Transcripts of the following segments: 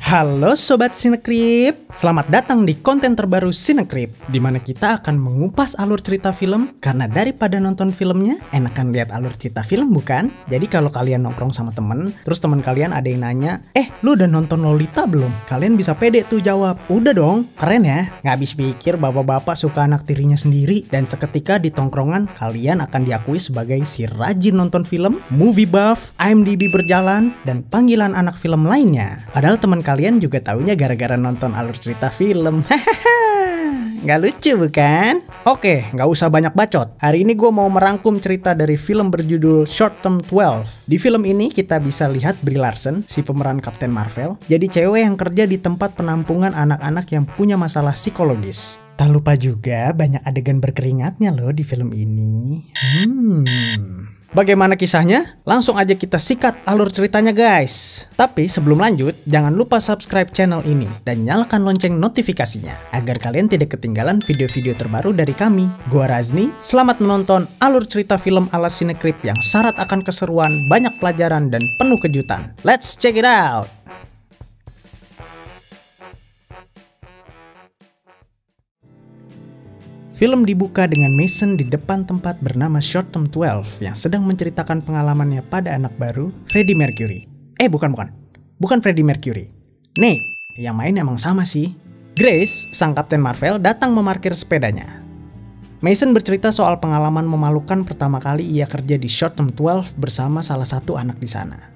Halo Sobat Sinekrip, selamat datang di konten terbaru Sinekrip, di mana kita akan mengupas alur cerita film, karena daripada nonton filmnya, enakan lihat alur cerita film bukan? Jadi kalau kalian nongkrong sama temen, terus temen kalian ada yang nanya, lu udah nonton Lolita belum? Kalian bisa pede tuh jawab, udah dong, keren ya? Nggak habis pikir bapak-bapak suka anak tirinya sendiri, dan seketika di tongkrongan, kalian akan diakui sebagai si rajin nonton film, movie buff, IMDb berjalan, dan panggilan anak film lainnya. Padahal teman kalian juga taunya gara-gara nonton alur cerita film. Nggak lucu bukan? Oke, nggak usah banyak bacot. Hari ini gue mau merangkum cerita dari film berjudul Short Term 12. Di film ini kita bisa lihat Brie Larson, si pemeran Captain Marvel, jadi cewek yang kerja di tempat penampungan anak-anak yang punya masalah psikologis. Tak lupa juga banyak adegan berkeringatnya loh di film ini. Bagaimana kisahnya? Langsung aja kita sikat alur ceritanya guys. Tapi sebelum lanjut, jangan lupa subscribe channel ini dan nyalakan lonceng notifikasinya agar kalian tidak ketinggalan video-video terbaru dari kami. Gua Razni, selamat menonton alur cerita film ala Sinekrip yang syarat akan keseruan, banyak pelajaran, dan penuh kejutan. Let's check it out! Film dibuka dengan Mason di depan tempat bernama Short Term 12 yang sedang menceritakan pengalamannya pada anak baru, Freddie Mercury. Bukan Freddie Mercury. Nate, yang main emang sama sih. Grace, sang Captain Marvel, datang memarkir sepedanya. Mason bercerita soal pengalaman memalukan pertama kali ia kerja di Short Term 12 bersama salah satu anak di sana.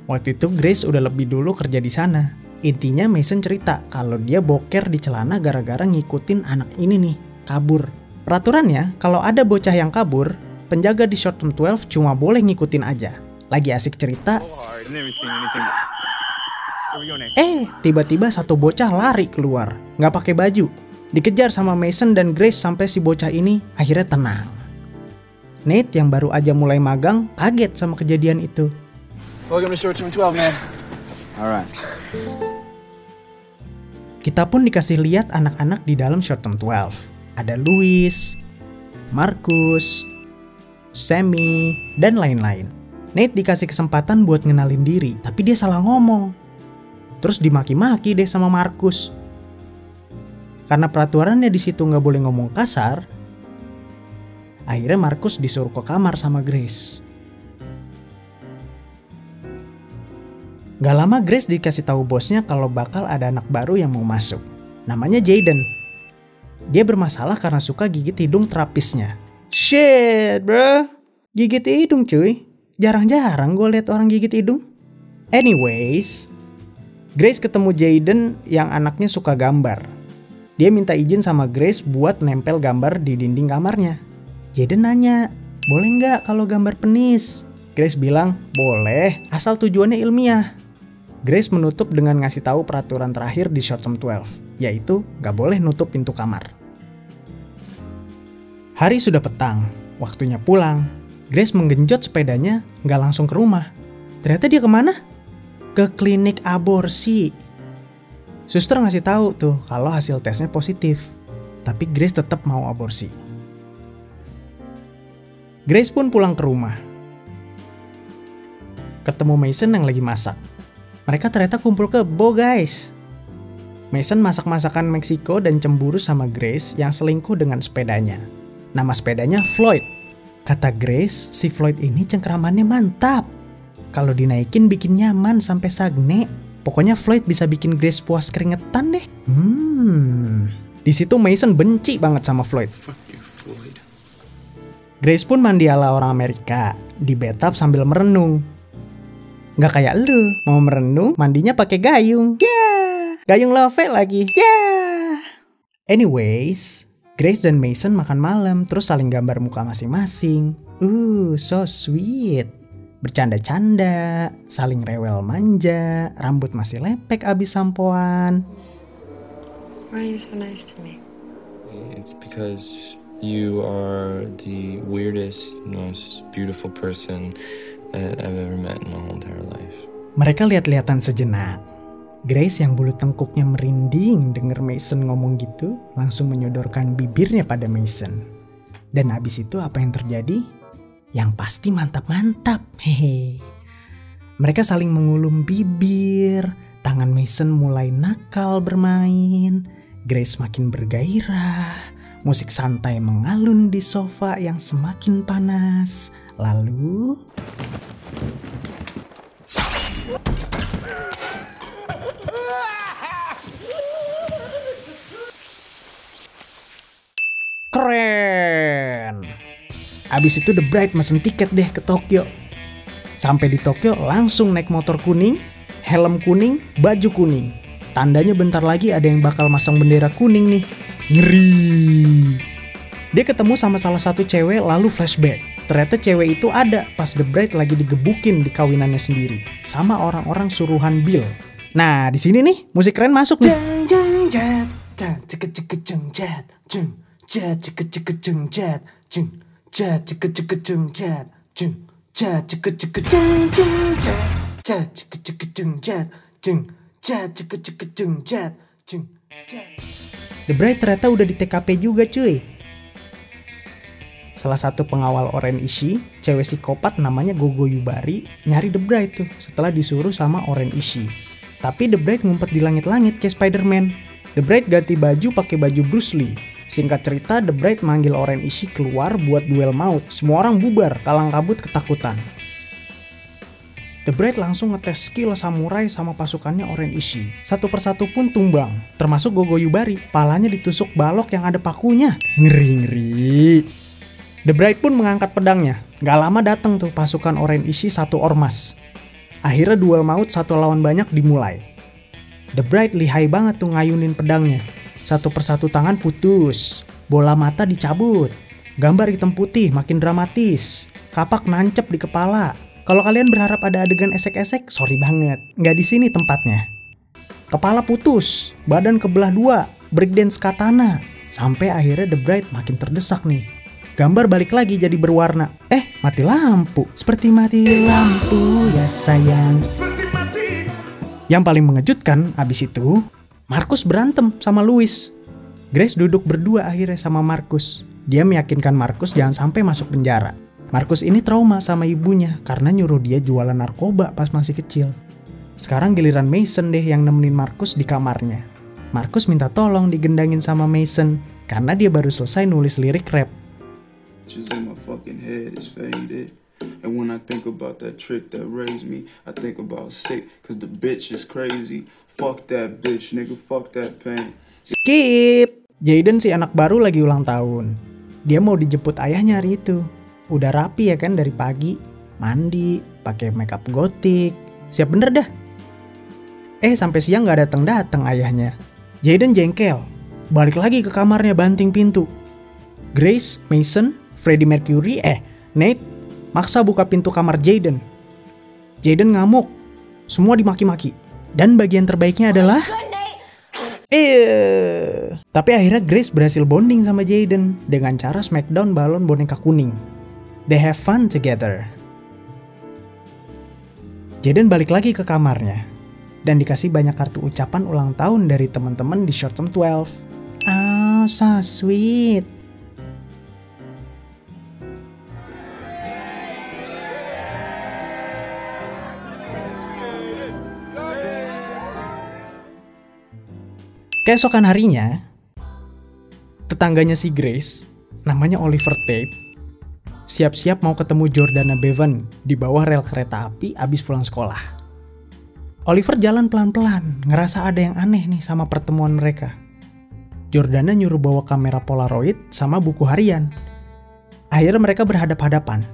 Waktu itu Grace udah lebih dulu kerja di sana. Intinya Mason cerita kalau dia boker di celana gara-gara ngikutin anak ini nih. Kabur. Peraturannya, kalau ada bocah yang kabur, penjaga di Short Term 12 cuma boleh ngikutin aja. Lagi asik cerita, tiba-tiba satu bocah lari keluar, nggak pakai baju. Dikejar sama Mason dan Grace sampai si bocah ini akhirnya tenang. Nate yang baru aja mulai magang kaget sama kejadian itu. Welcome to Short Term 12, man. Alright. Kita pun dikasih lihat anak-anak di dalam Short Term 12. Ada Louis, Marcus, Sammy, dan lain-lain. Nate dikasih kesempatan buat ngenalin diri, tapi dia salah ngomong. Terus dimaki-maki deh sama Marcus. Karena peraturannya di situ nggak boleh ngomong kasar, akhirnya Marcus disuruh ke kamar sama Grace. Gak lama Grace dikasih tahu bosnya kalau bakal ada anak baru yang mau masuk. Namanya Jaden. Dia bermasalah karena suka gigit hidung terapisnya. Shit bro, gigit hidung cuy. Jarang-jarang gue lihat orang gigit hidung. Anyways, Grace ketemu Jaden yang anaknya suka gambar. Dia minta izin sama Grace buat nempel gambar di dinding kamarnya. Jaden nanya, boleh nggak kalau gambar penis? Grace bilang, boleh, asal tujuannya ilmiah. Grace menutup dengan ngasih tahu peraturan terakhir di Short Term 12, yaitu gak boleh nutup pintu kamar. Hari sudah petang, waktunya pulang. Grace menggenjot sepedanya, gak langsung ke rumah. Ternyata dia kemana? Ke klinik aborsi. Suster ngasih tahu tuh kalau hasil tesnya positif, tapi Grace tetap mau aborsi. Grace pun pulang ke rumah. Ketemu Mason yang lagi masak. Mereka ternyata kumpul kebo guys. Mason masak masakan Meksiko dan cemburu sama Grace yang selingkuh dengan sepedanya. Nama sepedanya Floyd. Kata Grace, si Floyd ini cengkramannya mantap. Kalau dinaikin bikin nyaman sampai sagne. Pokoknya Floyd bisa bikin Grace puas keringetan deh. Di situ Mason benci banget sama Floyd. Fuck you, Floyd. Grace pun mandi ala orang Amerika, di bathtub sambil merenung. Gak kayak lu, mau merenung mandinya pakai gayung. Gayung love lagi. Anyways, Grace dan Mason makan malam terus saling gambar muka masing-masing. So sweet. Bercanda-canda, saling rewel manja, rambut masih lepek abis sampoan. Why are you so nice to me? It's because you are the weirdest, most beautiful person that I've ever met in my whole entire life. Mereka lihat-lihatan sejenak. Grace yang bulu tengkuknya merinding denger Mason ngomong gitu, langsung menyodorkan bibirnya pada Mason. Dan abis itu apa yang terjadi? Yang pasti mantap-mantap. Hehe. Mereka saling mengulum bibir, tangan Mason mulai nakal bermain, Grace makin bergairah, musik santai mengalun di sofa yang semakin panas. Lalu keren. Abis itu The Bride mesen tiket deh ke Tokyo. Sampai di Tokyo langsung naik motor kuning, helm kuning, baju kuning. Tandanya bentar lagi ada yang bakal masang bendera kuning nih. Ngeri. Dia ketemu sama salah satu cewek lalu flashback. Ternyata cewek itu ada pas The Bride lagi digebukin di kawinannya sendiri sama orang-orang suruhan Bill. Nah, di sini nih musik keren masuk nih. The Bride ternyata udah di TKP juga cuy. Salah satu pengawal Oren Ishii, cewek psikopat namanya Gogo Yubari, nyari The Bride tuh setelah disuruh sama Oren Ishii. Tapi The Bride ngumpet di langit-langit kayak Spider-Man. The Bride ganti baju pakai baju Bruce Lee. Singkat cerita, The Bride manggil Oren Ishii keluar buat duel maut. Semua orang bubar, kalang kabut ketakutan. The Bride langsung ngetes skill samurai sama pasukannya Oren Ishii. Satu persatu pun tumbang, termasuk Gogo Yubari. Palanya ditusuk balok yang ada pakunya. Ngeri-ngeri. The Bride pun mengangkat pedangnya. Gak lama datang tuh pasukan Oren Ishii satu ormas. Akhirnya duel maut satu lawan banyak dimulai. The Bride lihai banget tuh ngayunin pedangnya. Satu persatu tangan putus, bola mata dicabut, gambar hitam putih makin dramatis, kapak nancep di kepala. Kalau kalian berharap ada adegan esek-esek, sorry banget, nggak di sini tempatnya. Kepala putus, badan kebelah dua, breakdance katana, sampai akhirnya The Bride makin terdesak nih. Gambar balik lagi jadi berwarna. Mati lampu. Seperti mati lampu ya sayang. Yang paling mengejutkan abis itu, Marcus berantem sama Louis. Grace duduk berdua akhirnya sama Marcus. Dia meyakinkan Marcus jangan sampai masuk penjara. Marcus ini trauma sama ibunya karena nyuruh dia jualan narkoba pas masih kecil. Sekarang giliran Mason deh yang nemenin Marcus di kamarnya. Marcus minta tolong digendangin sama Mason karena dia baru selesai nulis lirik rap. Just in my fucking head is faded. And when I think about that trick that raised me, I think about sick, cause the bitch is crazy. Fuck that bitch, nigga, fuck that pain. Skip! Jaden si anak baru lagi ulang tahun. Dia mau dijemput ayahnya hari itu. Udah rapi ya kan dari pagi, mandi, pakai makeup gotik, siap bener dah. Sampai siang nggak datang ayahnya. Jaden jengkel, balik lagi ke kamarnya banting pintu. Grace, Mason, Freddie Mercury, Nate maksa buka pintu kamar Jaden. Jaden ngamuk, semua dimaki-maki. Dan bagian terbaiknya adalah tapi akhirnya Grace berhasil bonding sama Jaden dengan cara smackdown balon boneka kuning. They have fun together. Jaden balik lagi ke kamarnya dan dikasih banyak kartu ucapan ulang tahun dari teman-teman di Short Term 12. Oh, so sweet. Keesokan harinya, tetangganya si Grace, namanya Oliver Tate, siap-siap mau ketemu Jordana Bevan di bawah rel kereta api abis pulang sekolah. Oliver jalan pelan-pelan, ngerasa ada yang aneh nih sama pertemuan mereka. Jordana nyuruh bawa kamera Polaroid sama buku harian. Akhirnya mereka berhadap-hadapan.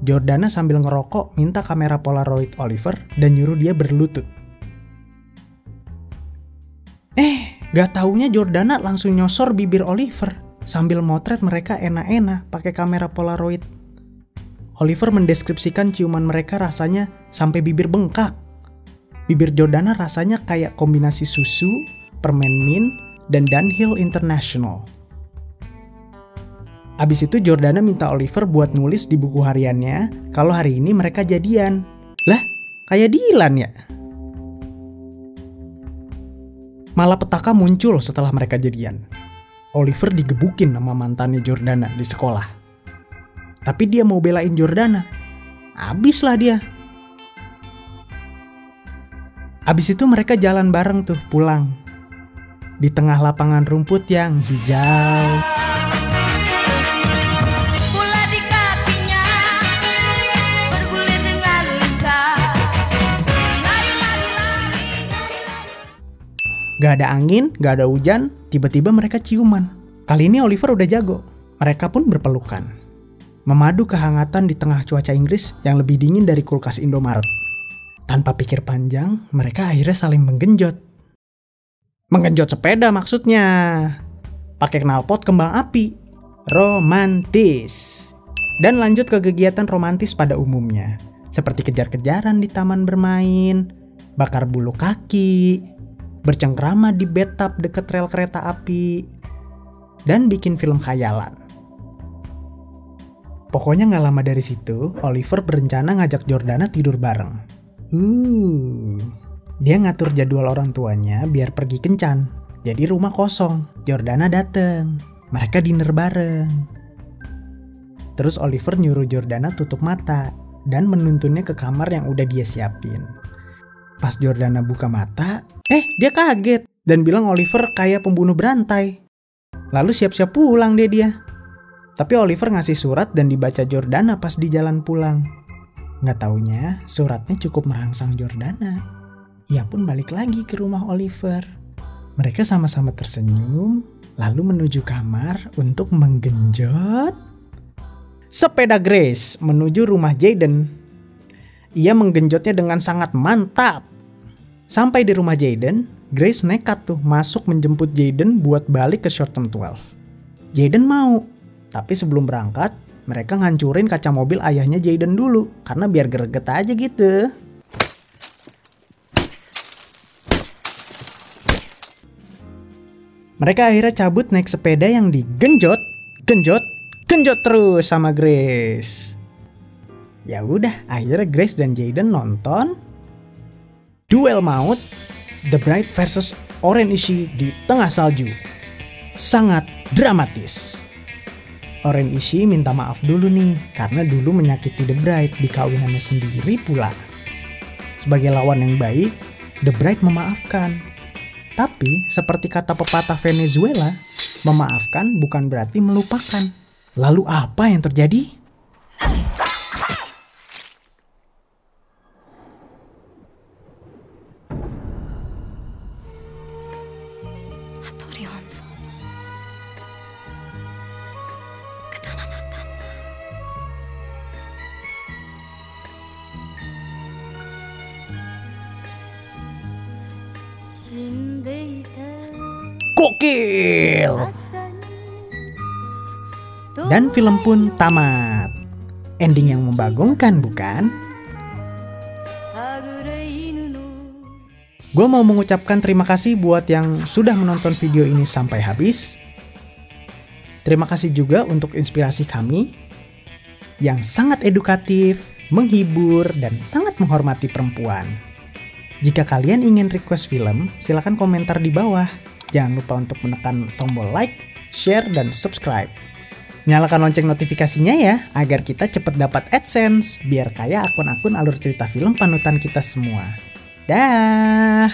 Jordana sambil ngerokok minta kamera Polaroid Oliver dan nyuruh dia berlutut. Gak taunya Jordana langsung nyosor bibir Oliver sambil motret mereka enak-enak pakai kamera Polaroid. Oliver mendeskripsikan ciuman mereka rasanya sampai bibir bengkak. Bibir Jordana rasanya kayak kombinasi susu, permen mint, dan Dunhill International. Abis itu Jordana minta Oliver buat nulis di buku hariannya kalau hari ini mereka jadian. Lah, kayak Dylan ya? Malapetaka muncul setelah mereka jadian. Oliver digebukin sama mantannya Jordana di sekolah. Tapi dia mau belain Jordana. Abislah dia. Abis itu mereka jalan bareng tuh pulang. Di tengah lapangan rumput yang hijau. Bola di kakinya bergulir dengan lincah. Lari-lari-lari. Gak ada angin, gak ada hujan, tiba-tiba mereka ciuman. Kali ini Oliver udah jago. Mereka pun berpelukan. Memadu kehangatan di tengah cuaca Inggris yang lebih dingin dari kulkas Indomaret. Tanpa pikir panjang, mereka akhirnya saling menggenjot. Menggenjot sepeda maksudnya. Pakai knalpot kembang api. Romantis. Dan lanjut ke kegiatan romantis pada umumnya. Seperti kejar-kejaran di taman bermain, bakar bulu kaki, bercengkrama di bathtub deket rel kereta api, dan bikin film khayalan. Pokoknya gak lama dari situ, Oliver berencana ngajak Jordana tidur bareng. Dia ngatur jadwal orang tuanya biar pergi kencan. Jadi rumah kosong, Jordana dateng. Mereka dinner bareng. Terus Oliver nyuruh Jordana tutup mata dan menuntunnya ke kamar yang udah dia siapin. Pas Jordana buka mata, dia kaget dan bilang Oliver kayak pembunuh berantai. Lalu siap-siap pulang dia. Tapi Oliver ngasih surat dan dibaca Jordana pas di jalan pulang. Nggak taunya suratnya cukup merangsang Jordana. Ia pun balik lagi ke rumah Oliver. Mereka sama-sama tersenyum, lalu menuju kamar untuk menggenjot sepeda Grace menuju rumah Jayden. Ia menggenjotnya dengan sangat mantap. Sampai di rumah Jayden, Grace nekat tuh masuk menjemput Jayden buat balik ke Shortham 12. Jayden mau, tapi sebelum berangkat, mereka ngancurin kaca mobil ayahnya Jayden dulu, karena biar greget aja gitu. Mereka akhirnya cabut naik sepeda yang digenjot terus sama Grace. Ya udah, akhirnya Grace dan Jayden nonton duel maut The Bride versus Oren Ishii di tengah salju. Sangat dramatis. Oren Ishii minta maaf dulu nih karena dulu menyakiti The Bride di kawinannya sendiri pula. Sebagai lawan yang baik, The Bride memaafkan. Tapi seperti kata pepatah Venezuela, memaafkan bukan berarti melupakan. Lalu apa yang terjadi? Gokil! Dan film pun tamat. Ending yang membagongkan, bukan? Gue mau mengucapkan terima kasih buat yang sudah menonton video ini sampai habis. Terima kasih juga untuk inspirasi kami yang sangat edukatif, menghibur, dan sangat menghormati perempuan. Jika kalian ingin request film, silakan komentar di bawah. Jangan lupa untuk menekan tombol like, share, dan subscribe. Nyalakan lonceng notifikasinya ya, agar kita cepat dapat AdSense, biar kaya akun-akun alur cerita film panutan kita semua. Dah.